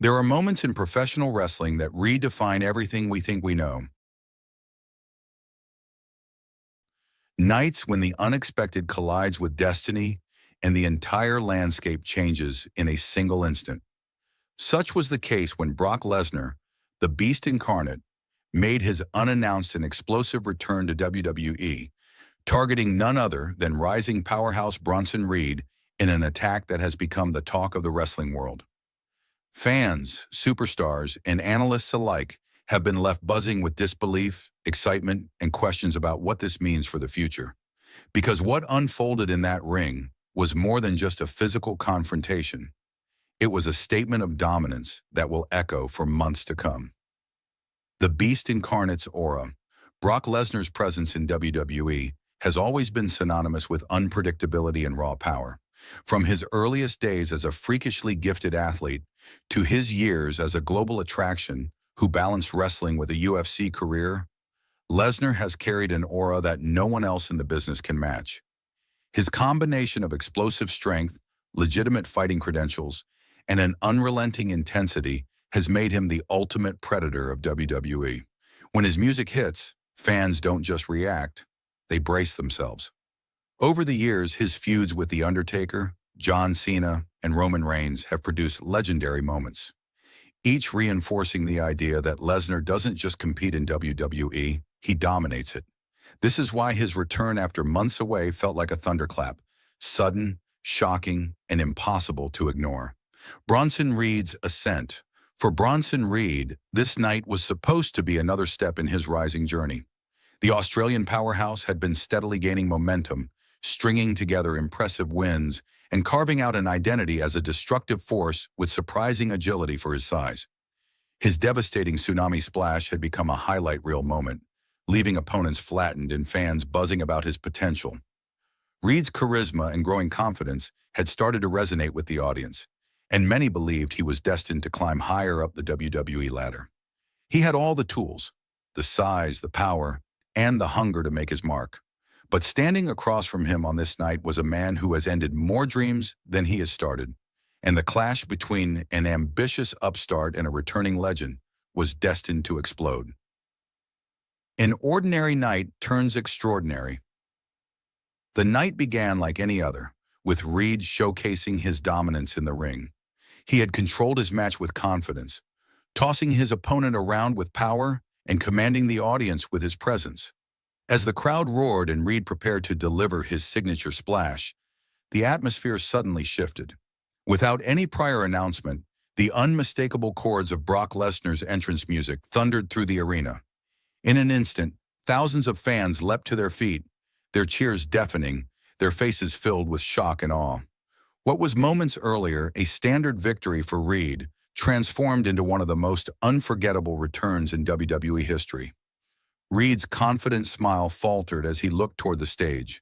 There are moments in professional wrestling that redefine everything we think we know. Nights when the unexpected collides with destiny and the entire landscape changes in a single instant. Such was the case when Brock Lesnar, the Beast Incarnate, made his unannounced and explosive return to WWE, targeting none other than rising powerhouse Bronson Reed in an attack that has become the talk of the wrestling world. Fans, superstars, and analysts alike have been left buzzing with disbelief, excitement, and questions about what this means for the future. Because what unfolded in that ring was more than just a physical confrontation. It was a statement of dominance that will echo for months to come. The Beast Incarnate's aura, Brock Lesnar's presence in WWE, has always been synonymous with unpredictability and raw power. From his earliest days as a freakishly gifted athlete to his years as a global attraction who balanced wrestling with a UFC career, Lesnar has carried an aura that no one else in the business can match. His combination of explosive strength, legitimate fighting credentials, and an unrelenting intensity has made him the ultimate predator of WWE. When his music hits, fans don't just react, they brace themselves. Over the years, his feuds with The Undertaker, John Cena, and Roman Reigns have produced legendary moments, each reinforcing the idea that Lesnar doesn't just compete in WWE, he dominates it. This is why his return after months away felt like a thunderclap, sudden, shocking, and impossible to ignore. Bronson Reed's ascent. For Bronson Reed, this night was supposed to be another step in his rising journey. The Australian powerhouse had been steadily gaining momentum, stringing together impressive wins and carving out an identity as a destructive force with surprising agility for his size. His devastating tsunami splash had become a highlight reel moment, leaving opponents flattened and fans buzzing about his potential. Reed's charisma and growing confidence had started to resonate with the audience, and many believed he was destined to climb higher up the WWE ladder. He had all the tools, the size, the power, and the hunger to make his mark. But standing across from him on this night was a man who has ended more dreams than he has started, and the clash between an ambitious upstart and a returning legend was destined to explode. An ordinary night turns extraordinary. The night began like any other, with Reed showcasing his dominance in the ring. He had controlled his match with confidence, tossing his opponent around with power and commanding the audience with his presence. As the crowd roared and Reed prepared to deliver his signature splash, the atmosphere suddenly shifted. Without any prior announcement, the unmistakable chords of Brock Lesnar's entrance music thundered through the arena. In an instant, thousands of fans leapt to their feet, their cheers deafening, their faces filled with shock and awe. What was moments earlier a standard victory for Reed transformed into one of the most unforgettable returns in WWE history. Reed's confident smile faltered as he looked toward the stage,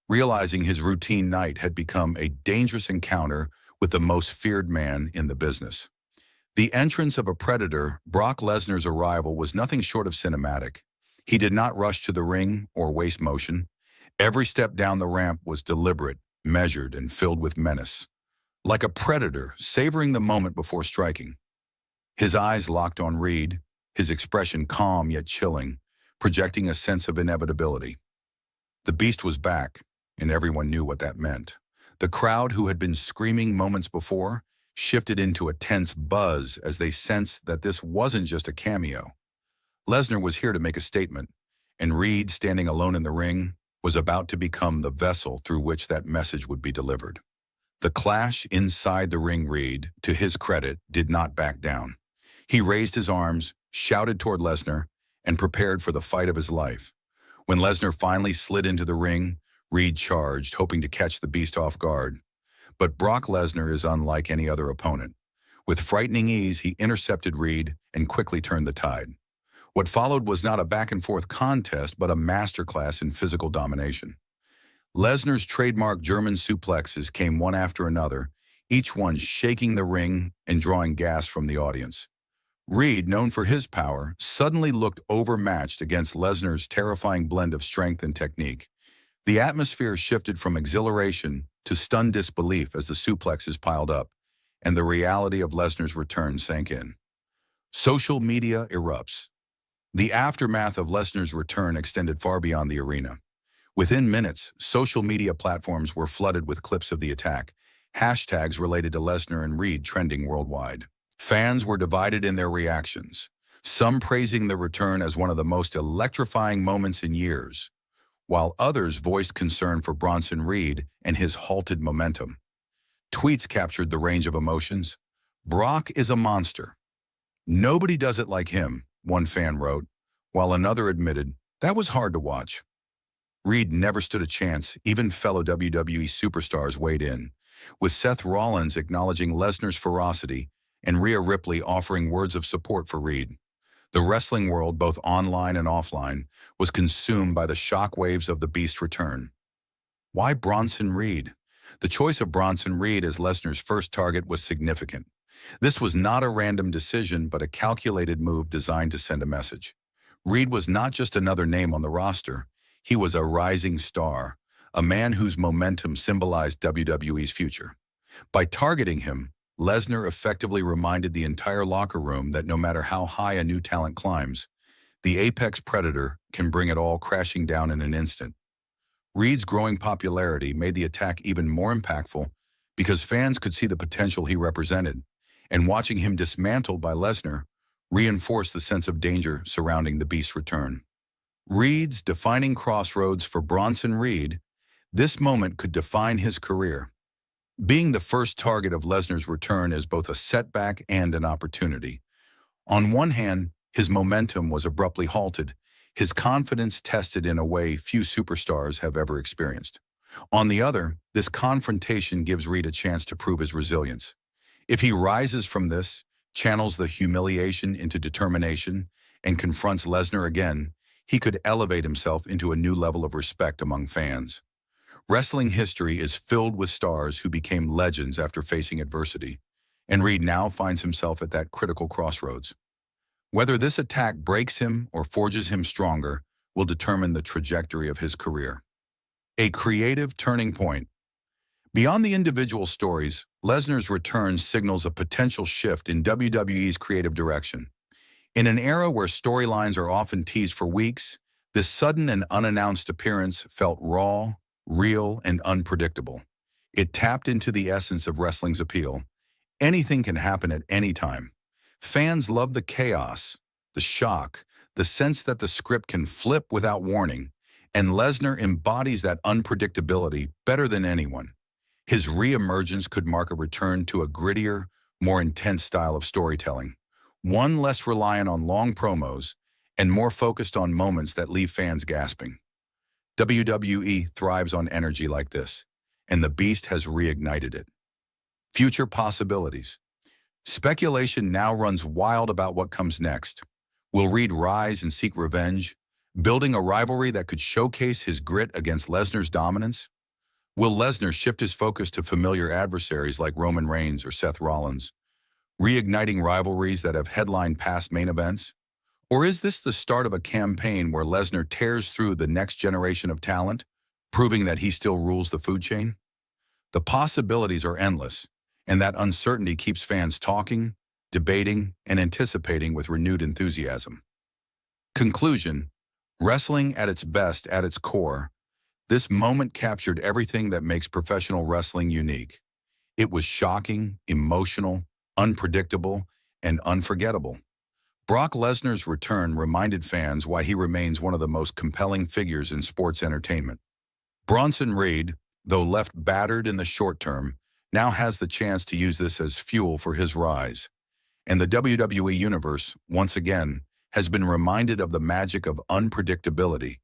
realizing his routine night had become a dangerous encounter with the most feared man in the business. The entrance of a predator, Brock Lesnar's arrival was nothing short of cinematic. He did not rush to the ring or waste motion. Every step down the ramp was deliberate, measured, and filled with menace. Like a predator, savoring the moment before striking. His eyes locked on Reed, his expression calm yet chilling, projecting a sense of inevitability. The Beast was back, and everyone knew what that meant. The crowd, who had been screaming moments before, shifted into a tense buzz as they sensed that this wasn't just a cameo. Lesnar was here to make a statement, and Reed, standing alone in the ring, was about to become the vessel through which that message would be delivered. The clash inside the ring, Reed, to his credit, did not back down. He raised his arms, shouted toward Lesnar, and prepared for the fight of his life. When Lesnar finally slid into the ring, Reed charged, hoping to catch the Beast off guard. But Brock Lesnar is unlike any other opponent. With frightening ease, he intercepted Reed and quickly turned the tide. What followed was not a back-and-forth contest, but a masterclass in physical domination. Lesnar's trademark German suplexes came one after another, each one shaking the ring and drawing gas from the audience. Reed, known for his power, suddenly looked overmatched against Lesnar's terrifying blend of strength and technique. The atmosphere shifted from exhilaration to stunned disbelief as the suplexes piled up, and the reality of Lesnar's return sank in. Social media erupts. The aftermath of Lesnar's return extended far beyond the arena. Within minutes, social media platforms were flooded with clips of the attack, hashtags related to Lesnar and Reed trending worldwide. Fans were divided in their reactions, some praising the return as one of the most electrifying moments in years, while others voiced concern for Bronson Reed and his halted momentum. Tweets captured the range of emotions. "Brock is a monster. Nobody does it like him," one fan wrote, while another admitted, "That was hard to watch." Reed never stood a chance, even fellow WWE superstars weighed in, with Seth Rollins acknowledging Lesnar's ferocity and Rhea Ripley offering words of support for Reed. The wrestling world, both online and offline, was consumed by the shockwaves of the Beast's return. Why Bronson Reed? The choice of Bronson Reed as Lesnar's first target was significant. This was not a random decision, but a calculated move designed to send a message. Reed was not just another name on the roster. He was a rising star, a man whose momentum symbolized WWE's future. By targeting him, Lesnar effectively reminded the entire locker room that no matter how high a new talent climbs, the apex predator can bring it all crashing down in an instant. Reed's growing popularity made the attack even more impactful because fans could see the potential he represented, and watching him dismantled by Lesnar reinforced the sense of danger surrounding the Beast's return. Reed's defining crossroads for Bronson Reed, this moment could define his career. Being the first target of Lesnar's return is both a setback and an opportunity. On one hand, his momentum was abruptly halted, his confidence tested in a way few superstars have ever experienced. On the other, this confrontation gives Reed a chance to prove his resilience. If he rises from this, channels the humiliation into determination, and confronts Lesnar again, he could elevate himself into a new level of respect among fans. Wrestling history is filled with stars who became legends after facing adversity, and Reed now finds himself at that critical crossroads. Whether this attack breaks him or forges him stronger will determine the trajectory of his career. A creative turning point. Beyond the individual stories, Lesnar's return signals a potential shift in WWE's creative direction. In an era where storylines are often teased for weeks, this sudden and unannounced appearance felt raw, real, and unpredictable. It tapped into the essence of wrestling's appeal. Anything can happen at any time. Fans love the chaos, the shock, the sense that the script can flip without warning, and Lesnar embodies that unpredictability better than anyone. His re-emergence could mark a return to a grittier, more intense style of storytelling, one less reliant on long promos and more focused on moments that leave fans gasping. WWE thrives on energy like this, and the Beast has reignited it. Future possibilities. Speculation now runs wild about what comes next. Will Reed rise and seek revenge, building a rivalry that could showcase his grit against Lesnar's dominance? Will Lesnar shift his focus to familiar adversaries like Roman Reigns or Seth Rollins, reigniting rivalries that have headlined past main events? Or is this the start of a campaign where Lesnar tears through the next generation of talent, proving that he still rules the food chain? The possibilities are endless, and that uncertainty keeps fans talking, debating, and anticipating with renewed enthusiasm. Conclusion: wrestling at its best, at its core, this moment captured everything that makes professional wrestling unique. It was shocking, emotional, unpredictable, and unforgettable. Brock Lesnar's return reminded fans why he remains one of the most compelling figures in sports entertainment. Bronson Reed, though left battered in the short term, now has the chance to use this as fuel for his rise. And the WWE Universe, once again, has been reminded of the magic of unpredictability,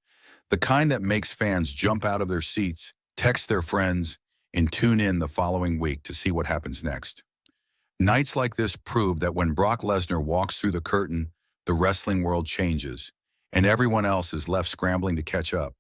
the kind that makes fans jump out of their seats, text their friends, and tune in the following week to see what happens next. Nights like this prove that when Brock Lesnar walks through the curtain, the wrestling world changes, and everyone else is left scrambling to catch up.